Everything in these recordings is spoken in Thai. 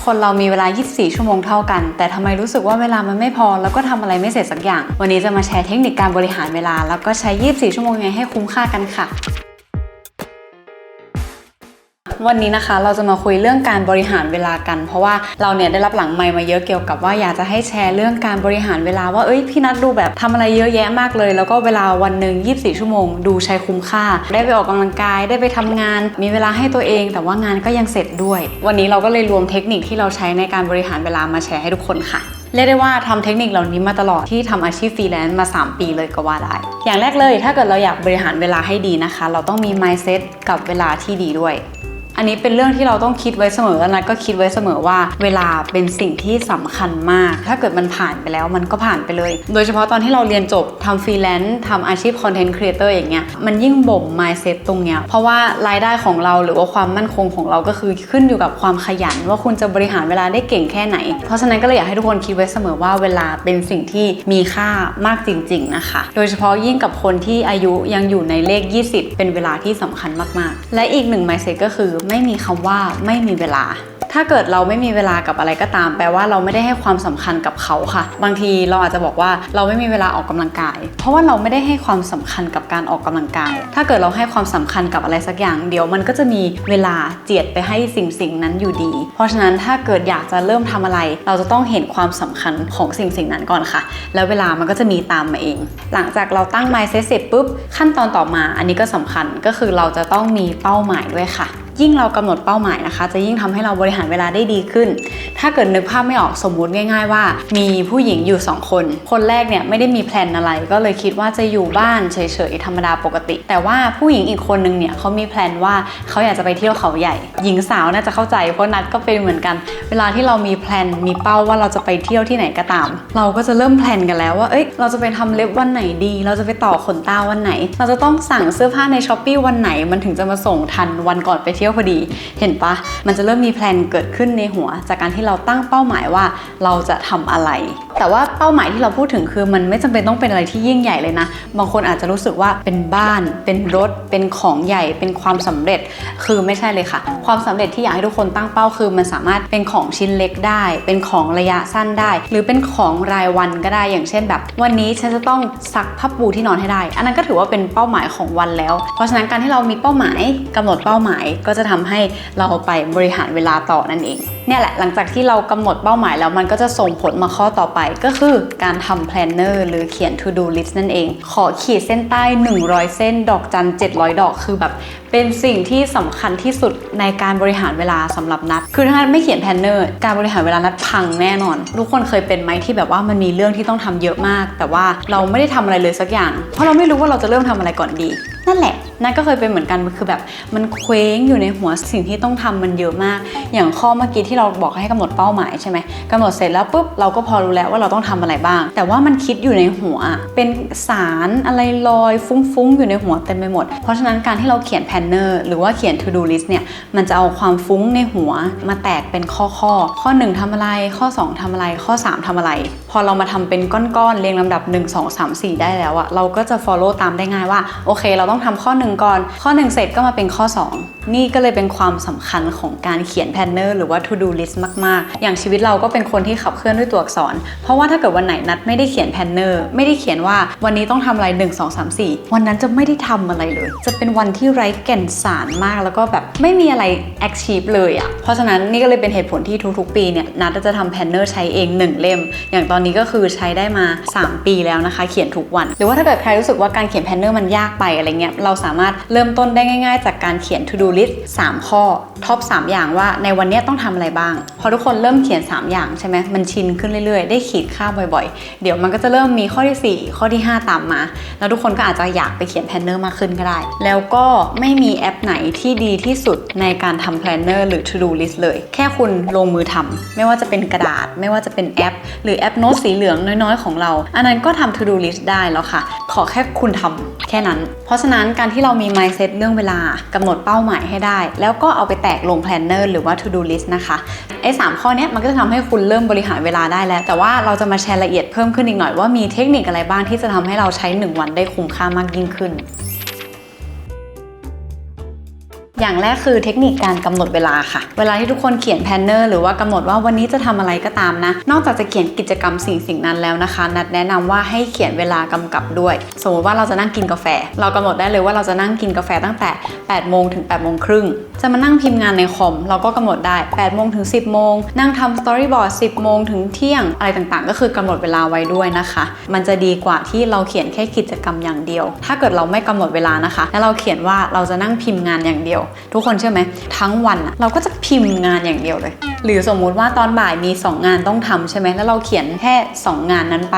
คนเรามีเวลา 24 ชั่วโมงเท่ากันแต่ทำไมรู้สึกว่าเวลามันไม่พอแล้วก็ทำอะไรไม่เสร็จสักอย่างวันนี้จะมาแชร์เทคนิคการบริหารเวลาแล้วก็ใช้ 24 ชั่วโมงยังไงให้คุ้มค่ากันค่ะวันนี้นะคะเราจะมาคุยเรื่องการบริหารเวลากันเพราะว่าเราเนี่ยได้รับหลังไมค์มาเยอะเกี่ยวกับว่าอยากจะให้แชร์เรื่องการบริหารเวลาว่าพี่นัทดูแบบทำอะไรเยอะแยะมากเลยแล้วก็เวลาวันหนึ่ง24 ชั่วโมงดูใช้คุ้มค่าได้ไปออกกำลังกายได้ไปทำงานมีเวลาให้ตัวเองแต่ว่างานก็ยังเสร็จด้วยวันนี้เราก็เลยรวมเทคนิคที่เราใช้ในการบริหารเวลามาแชร์ให้ทุกคนค่ะเรียกได้ว่าทำเทคนิคเหล่านี้มาตลอดที่ทำอาชีพฟรีแลนซ์มา3 ปีเลยก็ว่าได้อย่างแรกเลยถ้าเกิดเราอยากบริหารเวลาให้ดีนะคะเราต้องมี mindset กับเวลาที่ดีด้วยอันนี้เป็นเรื่องที่เราต้องคิดไว้เสมอนะก็คิดไว้เสมอว่าเวลาเป็นสิ่งที่สำคัญมากถ้าเกิดมันผ่านไปแล้วมันก็ผ่านไปเลยโดยเฉพาะตอนที่เราเรียนจบทำฟรีแลนซ์ทำอาชีพคอนเทนต์ครีเอเตอร์อย่างเงี้ยมันยิ่งบ่ม mindset ตรงเนี้ยเพราะว่ารายได้ของเราหรือว่าความมั่นคงของเราก็คือขึ้นอยู่กับความขยันว่าคุณจะบริหารเวลาได้เก่งแค่ไหนเพราะฉะนั้นก็เลยอยากให้ทุกคนคิดไว้เสมอว่าเวลาเป็นสิ่งที่มีค่ามากจริงๆนะคะโดยเฉพาะยิ่งกับคนที่อายุยังอยู่ในเลข20เป็นเวลาที่สำคัญมากๆและอีกหนึ่ง mindset ก็คือไม่มีคำว่าไม่มีเวลาถ้าเกิดเราไม่มีเวลากับอะไรก็ตามแปลว่าเราไม่ได้ให้ความสำคัญกับเขาค่ะบางทีเราอาจจะบอกว่าเราไม่มีเวลาออกกำลังกายเพราะว่าเราไม่ได้ให้ความสำคัญกับการออกกำลังกายถ้าเกิดเราให้ความสำคัญกับอะไรสักอย่างเดี๋ยวมันก็จะมีเวลาเจียดไปให้สิ่งนั้นอยู่ดีเพราะฉะนั้นถ้าเกิดอยากจะเริ่มทำอะไรเราจะต้องเห็นความสำคัญของสิ่งนั้นก่อนค่ะแล้วเวลามันก็จะมีตามมาเองหลังจากเราตั้ง mindset เสร็จปุ๊บขั้นตอนต่อมาอันนี้ก็สำคัญก็คือเราจะต้องมีเป้าหมายด้วยค่ะยิ่งเรากำหนดเป้าหมายนะคะจะยิ่งทำให้เราบริหารเวลาได้ดีขึ้นถ้าเกิดนึกภาพไม่ออกสมมุติง่ายๆว่ามีผู้หญิงอยู่2 คนคนแรกเนี่ยไม่ได้มีแพลนอะไรก็เลยคิดว่าจะอยู่บ้านเฉยๆธรรมดาปกติแต่ว่าผู้หญิงอีกคนนึงเนี่ยเขามีแพลนว่าเขาอยากจะไปเที่ยวเขาใหญ่หญิงสาวน่าจะเข้าใจเพราะนัดก็เป็นเหมือนกันเวลาที่เรามีแพลนมีเป้าว่าเราจะไปเที่ยวที่ไหนก็ตามเราก็จะเริ่มแพลนกันแล้วว่าเราจะไปทำเล็บวันไหนดีเราจะไปต่อขนตาวันไหนเราจะต้องสั่งเสื้อผ้าใน Shopee วันไหนมันถึงจะมาส่งทันวันก่อนไปเที่ยวพอดีเห็นปะมันจะเริ่มมีแพลนเกิดขึ้นในหัวจากการที่เราตั้งเป้าหมายว่าเราจะทำอะไรแต่ว่าเป้าหมายที่เราพูดถึงคือมันไม่จำเป็นต้องเป็นอะไรที่ยิ่งใหญ่เลยนะบางคนอาจจะรู้สึกว่าเป็นบ้านเป็นรถเป็นของใหญ่เป็นความสำเร็จคือไม่ใช่เลยค่ะความสำเร็จที่อยากให้ทุกคนตั้งเป้าคือมันสามารถเป็นของชิ้นเล็กได้เป็นของระยะสั้นได้หรือเป็นของรายวันก็ได้อย่างเช่นแบบวันนี้ฉันจะต้องซักผ้าปูที่นอนให้ได้อันนั้นก็ถือว่าเป็นเป้าหมายของวันแล้วเพราะฉะนั้นการที่เรามีเป้าหมายกำหนดเป้าหมายก็จะทำให้เราไปบริหารเวลาต่อนั่นเองเนี่ยแหละหลังจากที่เรากำหนดเป้าหมายแล้วมันก็จะส่งผลมาข้อต่อไปก็คือการทำ planner หรือเขียน to do list นั่นเองขอขีดเส้นใต้100 เส้นดอกจัน700 ดอกคือแบบเป็นสิ่งที่สำคัญที่สุดในการบริหารเวลาสำหรับนัดคือถ้านัดไม่เขียน planner การบริหารเวลานัดพังแน่นอนทุกคนเคยเป็นไหมที่แบบว่ามันมีเรื่องที่ต้องทำเยอะมากแต่ว่าเราไม่ได้ทำอะไรเลยสักอย่างเพราะเราไม่รู้ว่าเราจะเริ่มทำอะไรก่อนดีนั่นแหละนัทก็เคยเป็นเหมือนกันคือแบบมันเคว้งอยู่ในหัวสิ่งที่ต้องทำมันเยอะมากอย่างข้อเมื่อกี้ที่เราบอกให้กำหนดเป้าหมายใช่ไหมกำหนดเสร็จแล้วปุ๊บเราก็พอรู้แล้วว่าเราต้องทำอะไรบ้างแต่ว่ามันคิดอยู่ในหัวเป็นสารอะไรลอยฟุ้งๆอยู่ในหัวเต็มไปหมดเพราะฉะนั้นการที่เราเขียนแพลนเนอร์หรือว่าเขียน to do list เนี่ยมันจะเอาความฟุ้งในหัวมาแตกเป็นข้อ1ทำอะไรข้อ2ทำอะไรข้อ3ทำอะไรพอเรามาทำเป็นก้อนๆเรียงลำดับ1 2 3 4ได้แล้วอะเราก็จะ follow ตามได้ง่ายว่าโอเคเราต้องทำข้อ1ก่อนข้อ1เสร็จก็มาเป็นข้อ2นี่ก็เลยเป็นความสำคัญของการเขียนแพลนเนอร์หรือว่า to do list มากๆอย่างชีวิตเราก็เป็นคนที่ขับเคลื่อนด้วยตัวอักษรเพราะว่าถ้าเกิดวันไหนนัดไม่ได้เขียนแพลนเนอร์ไม่ได้เขียนว่าวันนี้ต้องทำอะไร1 2 3 4วันนั้นจะไม่ได้ทำอะไรเลยจะเป็นวันที่ไร้แก่นสารมากแล้วก็แบบไม่มีอะไร achieve เลยอะเพราะฉะนั้นนี่ก็เลยเป็นเหตุผลที่ทุกๆปีเนี่ยนัดจะทำแพลนเนอร์ใช้เอง1 เล่มอย่างตอนนี้ก็คือใช้ได้มา3 ปีแล้วนะคะเขียนทุกวันหรือว่าถ้าเกิดใครรู้สึกว่าการเขียนแพลนเนอร์มันยากไปอะไรเงี้ยเราสามารถเริ่มต้นได้ง่ายๆจากการเขียน to do list 3 ข้อท็อป3อย่างว่าในวันนี้ต้องทำอะไรบ้างพอทุกคนเริ่มเขียน3อย่างใช่ไหมมันชินขึ้นเรื่อยๆได้ขีดค่าบ่อยๆเดี๋ยวมันก็จะเริ่มมีข้อที่4ข้อที่5ตามมาแล้วทุกคนก็อาจจะอยากไปเขียนแพลนเนอร์มากขึ้นก็ได้แล้วก็ไม่มีแอปไหนที่ดีที่สุดในการทำแพลนเนอร์หรือ to do list เลยแค่คุณลงมือทำไม่ว่าจะเป็นกระดาษไม่ว่าจะเป็นแอปหรือแอปโน้ตสีเหลืองน้อยๆของเราอันนั้นก็ทำ to do list ได้แล้วค่ะขอแค่คุณทำแค่นั้นเพราะฉะนั้นการที่เรามี mindset เรื่องเวลากำหนดเป้าหมายให้ได้แล้วก็เอาไปแตกลง planner หรือว่า to do list นะคะไอ้3ข้อนี้มันก็จะทำให้คุณเริ่มบริหารเวลาได้แล้วแต่ว่าเราจะมาแชร์ละเอียดเพิ่มขึ้นอีกหน่อยว่ามีเทคนิคอะไรบ้างที่จะทำให้เราใช้1 วันได้คุ้มค่ามากยิ่งขึ้น อย่างแรกคือเทคนิคการกำหนดเวลาค่ะเวลาที่ทุกคนเขียนแพลนเนอร์หรือว่ากำหนดว่าวันนี้จะทำอะไรก็ตามนะนอกจากจะเขียนกิจกรรมสิ่งนั้นแล้วนะคะนัดแนะนำว่าให้เขียนเวลากำกับด้วยสมมติว่าเราจะนั่งกินกาแฟเรากำหนดได้เลยว่าเราจะนั่งกินกาแฟตั้งแต่8โมงถึง8โมงครึ่งจะมานั่งพิมพ์งานในคอมเราก็กำหนดได้8โมงถึง10โมงนั่งทำสตอรี่บอร์ด10โมงถึงเที่ยงอะไรต่างๆก็คือกำหนดเวลาไว้ด้วยนะคะมันจะดีกว่าที่เราเขียนแค่กิจกรรมอย่างเดียวถ้าเกิดเราไม่กำหนดเวลานะคะแล้วเราเขียนว่าเราจะนั่งพิมพ์งานอย่างเดียวทุกคนเชื่อไหมทั้งวันเราก็จะพิมพ์งานอย่างเดียวเลยหรือสมมุติว่าตอนบ่ายมี2งานต้องทำใช่ไหมแล้วเราเขียนแค่2งานนั้นไป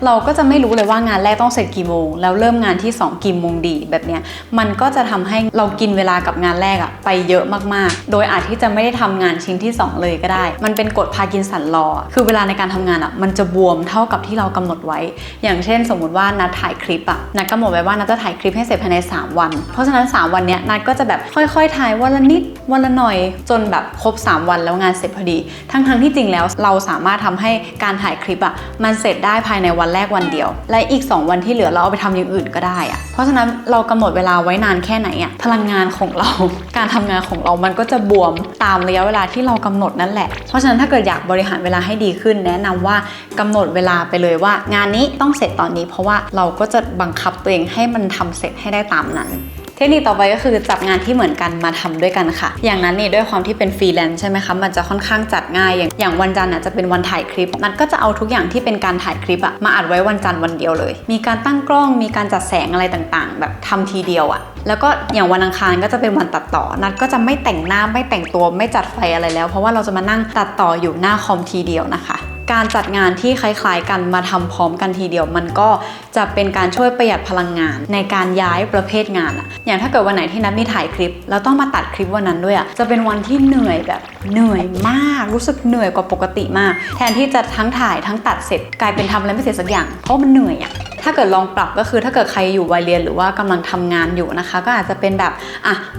เราก็จะไม่รู้เลยว่างานแรกต้องเสร็จกี่โมงแล้วเริ่มงานที่2กี่โมงดีแบบเนี้ยมันก็จะทำให้เรากินเวลากับงานแรกไปเยอะมากๆโดยอาจที่จะไม่ได้ทำงานชิ้นที่2เลยก็ได้มันเป็นกฎพาร์กินสันลอคือเวลาในการทำงานมันจะบวมเท่ากับที่เรากำหนดไว้อย่างเช่นสมมุติว่านัดถ่ายคลิปนัดกำหนดไว้ว่านัดจะถ่ายคลิปให้เสร็จภายใน3วันเพราะฉะนั้น3วันเนี้ยนัดก็จะแบบค่อยๆถ่ายวันละนิดวันละหน่อยจนแบบครบ3วันแล้วงานเสร็จพอดีทั้งที่จริงแล้วเราสามารถทำให้การถ่ายคลิปมันเสร็จได้ภายในวันแรกวันเดียวและอีก2วันที่เหลือเราเอาไปทำอย่างอื่นก็ได้เพราะฉะนั้นเรากำหนดเวลาไว้นานแค่ไหนพลังงานของเรา การทำงานของเรามันก็จะบวมตามระยะเวลาที่เรากำหนดนั่นแหละเพราะฉะนั้นถ้าเกิดอยากบริหารเวลาให้ดีขึ้นแนะนำว่ากำหนดเวลาไปเลยว่างานนี้ต้องเสร็จตอนนี้เพราะว่าเราก็จะบังคับตัวเองให้มันทำเสร็จให้ได้ตามนั้นเทคนิคต่อไปก็คือจับงานที่เหมือนกันมาทำด้วยกันค่ะอย่างนั้นนี่ด้วยความที่เป็นฟรีแลนซ์ใช่ไหมคะมันจะค่อนข้างจัดง่ายอย่างวันจันทร์จะเป็นวันถ่ายคลิปนัดก็จะเอาทุกอย่างที่เป็นการถ่ายคลิปมาอัดไว้วันจันทร์วันเดียวเลยมีการตั้งกล้องมีการจัดแสงอะไรต่างๆแบบทำทีเดียวแล้วก็อย่างวันอังคารก็จะเป็นวันตัดต่อนัดก็จะไม่แต่งหน้าไม่แต่งตัวไม่จัดไฟอะไรแล้วเพราะว่าเราจะมานั่งตัดต่ออยู่หน้าคอมทีเดียวนะคะการจัดงานที่คล้ายๆกันมาทำพร้อมกันทีเดียวมันก็จะเป็นการช่วยประหยัดพลังงานในการย้ายประเภทงานอย่างถ้าเกิดวันไหนที่นัดมีถ่ายคลิปแล้วต้องมาตัดคลิปวันนั้นด้วยจะเป็นวันที่เหนื่อยแบบเหนื่อยมากรู้สึกเหนื่อยกว่าปกติมากแทนที่จะทั้งถ่ายทั้งตัดเสร็จกลายเป็นทำอะไรไม่เสร็จสักอย่างเพราะมันเหนื่อยถ้าเกิดลองปรับก็คือถ้าเกิดใครอยู่วัยเรียนหรือว่ากำลังทำงานอยู่นะคะก็อาจจะเป็นแบบ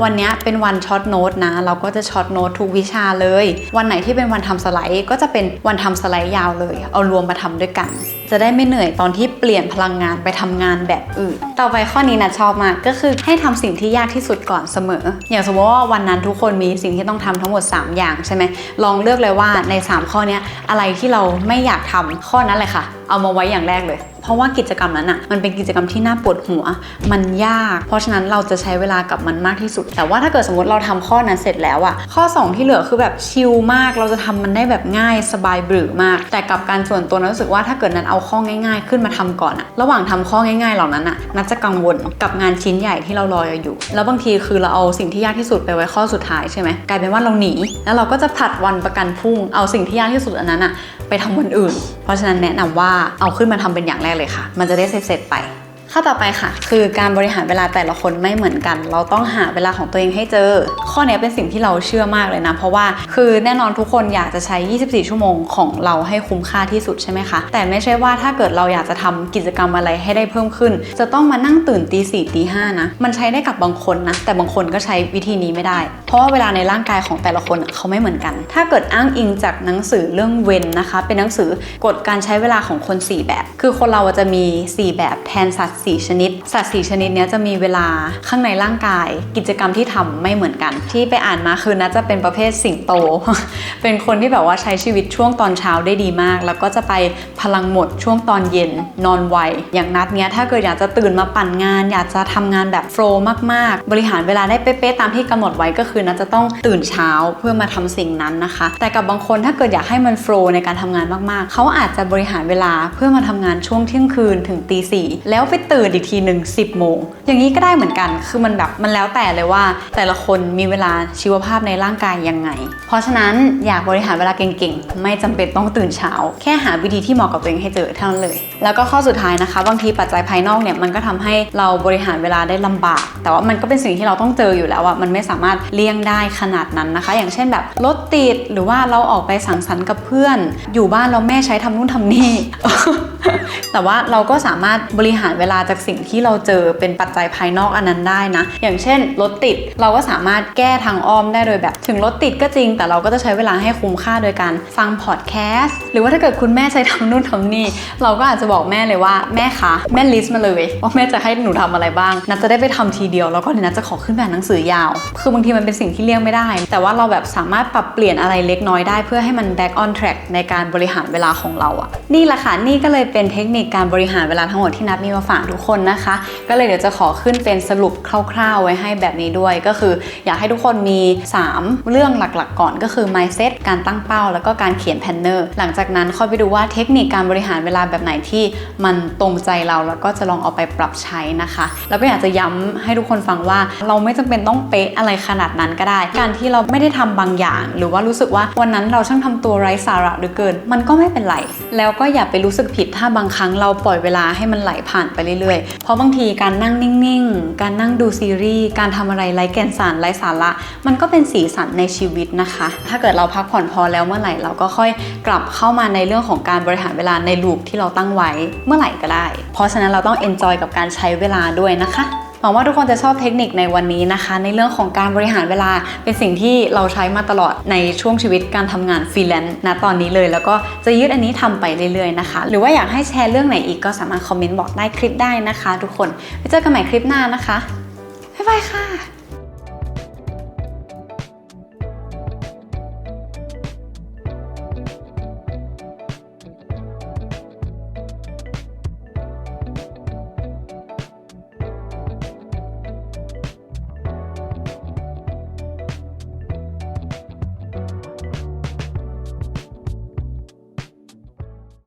วันนี้เป็นวันช็อตโน้ตนะเราก็จะช็อตโน้ตทุกวิชาเลยวันไหนที่เป็นวันทำสไลด์ก็จะเป็นวันทำสไลด์ยาวเลยเอารวมมาทำด้วยกันจะได้ไม่เหนื่อยตอนที่เปลี่ยนพลังงานไปทำงานแบบอื่นต่อไปข้อนี้นะชอบมากก็คือให้ทำสิ่งที่ยากที่สุดก่อนเสมออย่างสมมติว่าวันนั้นทุกคนมีสิ่งที่ต้องทำทั้งหมด3อย่างใช่ไหมลองเลือกเลยว่าใน3ข้อนี้อะไรที่เราไม่อยากทำข้อนั้นเลยค่ะเอามาไว้อย่างแรกเลยเพราะว่ากิจกรรมนั้นมันเป็นกิจกรรมที่น่าปวดหัวมันยากเพราะฉะนั้นเราจะใช้เวลากับมันมากที่สุดแต่ว่าถ้าเกิดสมมติเราทำข้อนั้นเสร็จแล้วข้อ2ที่เหลือคือแบบชิลมากเราจะทำมันได้แบบง่ายสบายบรือมากแต่กับการส่วนตัวรู้สึกว่าถ้าเกิดนั้นเอาข้อง่ายๆขึ้นมาทำก่อนระหว่างทำข้อง่ายๆเหล่านั้นนัดจะกังวลกับงานชิ้นใหญ่ที่เรารออยู่แล้วบางทีคือเราเอาสิ่งที่ยากที่สุดไปไว้ข้อสุดท้ายใช่ไหมกลายเป็นว่าเราหนีแล้วเราก็จะผลัดวันประกันพรุ่งเอาสิ่งที่ยากที่สุดอันนั้นไปทำวันอื่นเพราะฉะนั้นแนะนำว่าเอาขึ้นมาทำเป็นอย่างแรกเลยค่ะมันจะได้เสร็จไปข้อต่อไปค่ะคือการบริหารเวลาแต่ละคนไม่เหมือนกันเราต้องหาเวลาของตัวเองให้เจอข้อนี้เป็นสิ่งที่เราเชื่อมากเลยนะเพราะว่าคือแน่นอนทุกคนอยากจะใช้24ชั่วโมงของเราให้คุ้มค่าที่สุดใช่ไหมคะแต่ไม่ใช่ว่าถ้าเกิดเราอยากจะทำกิจกรรมอะไรให้ได้เพิ่มขึ้นจะต้องมานั่งตื่นตี 4ตี 5นะมันใช้ได้กับบางคนนะแต่บางคนก็ใช้วิธีนี้ไม่ได้เพราะว่าเวลาในร่างกายของแต่ละคนเขาไม่เหมือนกันถ้าเกิดอ้างอิงจากหนังสือเรื่องเวนนะคะเป็นหนังสือกฎการใช้เวลาของคน4แบบคือคนเราจะมี4แบบแทนสัตว์4ชนิดสัตว์4ชนิดนี้จะมีเวลาข้างในร่างกายกิจกรรมที่ทำไม่เหมือนกันที่ไปอ่านมาคือนะจะเป็นประเภทสิงโต เป็นคนที่แบบว่าใช้ชีวิตช่วงตอนเช้าได้ดีมากแล้วก็จะไปพลังหมดช่วงตอนเย็นนอนไวอย่างนัดเนี้ยถ้าเกิดอยากจะตื่นมาปั่นงานอยากจะทำงานแบบโฟลว์มากๆบริหารเวลาได้เป๊ะๆตามที่กำหนดไว้ก็คือนะจะต้องตื่นเช้าเพื่อมาทำสิ่งนั้นนะคะแต่กับบางคนถ้าเกิดอยากให้มันโฟลว์ในการทำงานมากๆเขาอาจจะบริหารเวลาเพื่อมาทำงานช่วงเที่ยงคืนถึงตี 4แล้วไปตื่นอีกทีหนึ่ง10 โมงอย่างนี้ก็ได้เหมือนกันคือมันแบบมันแล้วแต่เลยว่าแต่ละคนมีเวลาชีวภาพในร่างกายยังไงเพราะฉะนั้นอยากบริหารเวลาเก่งๆไม่จำเป็นต้องตื่นเช้าแค่หาวิธีที่เหมาะกับตัวเองให้เจอเท่านั้นเลยแล้วก็ข้อสุดท้ายนะคะบางทีปัจจัยภายนอกเนี่ยมันก็ทำให้เราบริหารเวลาได้ลำบากแต่ว่ามันก็เป็นสิ่งที่เราต้องเจออยู่แล้วมันไม่สามารถเลี่ยง ลี่ยงได้ขนาดนั้นนะคะอย่างเช่นแบบรถติดหรือว่าเราออกไปสังสรรค์กับเพื่อนอยู่บ้านเราแม่ใช้ทำนู่นทำนี่ แต่ว่าเราก็สามารถบริหารเวลาจากสิ่งที่เราเจอเป็นปัจจัยภายนอกอันนั้นได้นะอย่างเช่นรถติดเราก็สามารถแก้ทางอ้อมได้โดยแบบถึงรถติดก็จริงแต่เราก็จะใช้เวลาให้คุ้มค่าโดยการฟังพอดแคสต์หรือว่าถ้าเกิดคุณแม่ใช้ทำนู่นทำนี่เราก็อาจจะบอกแม่เลยว่าแม่คะแม่ลิสต์มาเลยว่าแม่จะให้หนูทำอะไรบ้างนัทจะได้ไปทำทีเดียวแล้วก็นัทจะขอขึ้นแบบหนังสือยาวคือบางทีมันเป็นสิ่งที่เลี่ยงไม่ได้แต่ว่าเราแบบสามารถปรับเปลี่ยนอะไรเล็กน้อยได้เพื่อให้มัน back on track ในการบริหารเวลาของเราอะนี่แหละค่ะนี่ก็เลยเป็นเทคนิคการบริหารเวลาทั้งหมดที่นัทมีมาฝากทุกคนนะคะก็เลยเดี๋ยวจะขอขึ้นเป็นสรุปคร่าวๆไว้ให้แบบนี้ด้วยก็คืออยากให้ทุกคนมี3เรื่องหลักๆก่อนก็คือ mindset การตั้งเป้าแล้วก็การเขียนแพลนเนอร์หลังจากนั้นค่อยไปดูว่าเทคนิคการบริหารเวลาแบบไหนที่มันตรงใจเราแล้วก็จะลองเอาไปปรับใช้นะคะแล้วก็อยากจะย้ำให้ทุกคนฟังว่าเราไม่จำเป็นต้องเป๊ะอะไรขนาดนั้นก็ได้การที่เราไม่ได้ทำบางอย่างหรือว่ารู้สึกว่าวันนั้นเราช่างทำตัวไร้สาระเหลือเกินมันก็ไม่เป็นไรแล้วก็อย่าไปรู้สึกผิดถ้าบางครั้งเราปล่อยเวลาให้มันไหลผ่านไปเรื่อยๆเพราะบางทีการนั่งนิ่งๆการนั่งดูซีรีส์การทำอะไรไร้แก่นสารไร้สาระมันก็เป็นสีสันในชีวิตนะคะถ้าเกิดเราพักผ่อนพอแล้วเมื่อไหร่เราก็ค่อยกลับเข้ามาในเรื่องของการบริหารเวลาในลูปที่เราตั้งไว้เมื่อไหร่ก็ได้เพราะฉะนั้นเราต้อง enjoy กับการใช้เวลาด้วยนะคะหวังว่าทุกคนจะชอบเทคนิคในวันนี้นะคะในเรื่องของการบริหารเวลาเป็นสิ่งที่เราใช้มาตลอดในช่วงชีวิตการทำงานฟรีแลนซ์ณตอนนี้เลยแล้วก็จะยึดอันนี้ทำไปเรื่อยๆนะคะหรือว่าอยากให้แชร์เรื่องไหนอีกก็สามารถคอมเมนต์บอกใต้คลิปได้นะคะทุกคนไว้เจอกันใหม่คลิปหน้านะคะบ๊ายบายค่ะ